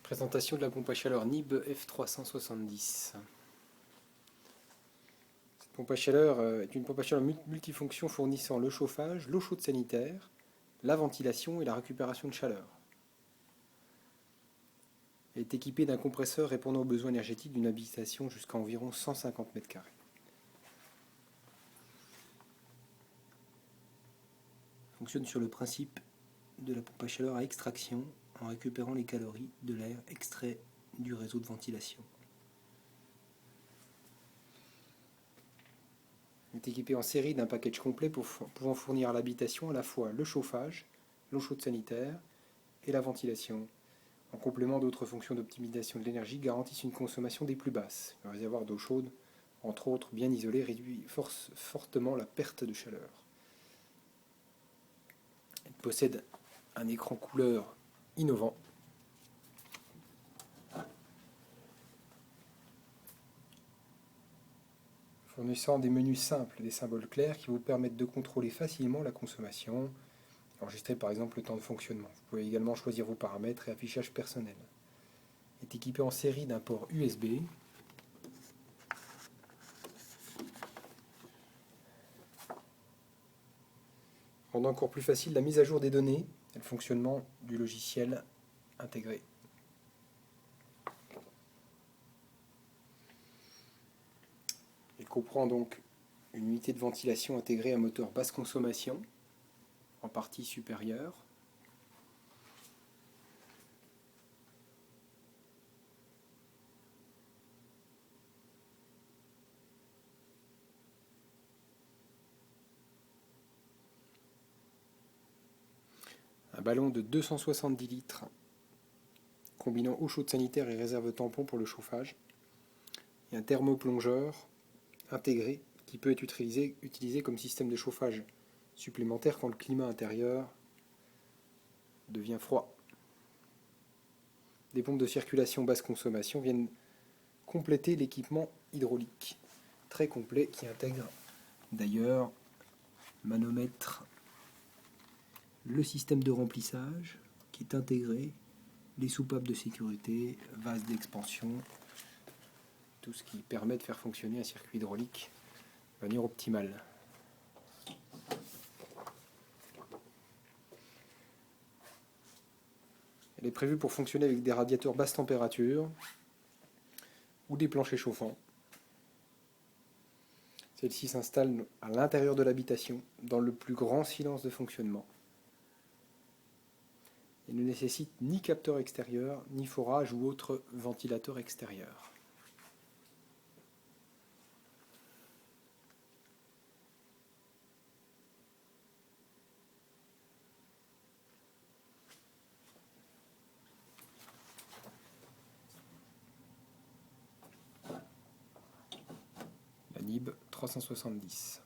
Présentation de la pompe à chaleur NIB F370. Cette pompe à chaleur est une pompe à chaleur multifonction fournissant le chauffage, l'eau chaude sanitaire, la ventilation et la récupération de chaleur. Elle est équipée d'un compresseur répondant aux besoins énergétiques d'une habitation jusqu'à environ 150 m². Fonctionne sur le principe de la pompe à chaleur à extraction en récupérant les calories de l'air extrait du réseau de ventilation. Elle est équipée en série d'un package complet pouvant fournir à l'habitation à la fois le chauffage, l'eau chaude sanitaire et la ventilation. En complément, d'autres fonctions d'optimisation de l'énergie garantissent une consommation des plus basses. Le réservoir d'eau chaude, entre autres bien isolé, réduit fortement la perte de chaleur. Elle possède un écran couleur innovant, fournissant des menus simples et des symboles clairs qui vous permettent de contrôler facilement la consommation, enregistrer par exemple le temps de fonctionnement. Vous pouvez également choisir vos paramètres et affichage personnel. Elle est équipée en série d'un port USB, rendant encore plus facile la mise à jour des données et le fonctionnement du logiciel intégré. Elle comprend donc une unité de ventilation intégrée à moteur basse consommation, en partie supérieure, un ballon de 270 litres combinant eau chaude sanitaire et réserve tampon pour le chauffage, et un thermoplongeur intégré qui peut être utilisé comme système de chauffage supplémentaire quand le climat intérieur devient froid. Des pompes de circulation basse consommation viennent compléter l'équipement hydraulique très complet qui intègre d'ailleurs manomètre, le système de remplissage qui est intégré, les soupapes de sécurité, vase d'expansion, tout ce qui permet de faire fonctionner un circuit hydraulique de manière optimale. Elle est prévue pour fonctionner avec des radiateurs basse température ou des planchers chauffants. Celle-ci s'installe à l'intérieur de l'habitation, dans le plus grand silence de fonctionnement. Elle ne nécessite ni capteur extérieur, ni forage ou autre ventilateur extérieur. La NIB 370.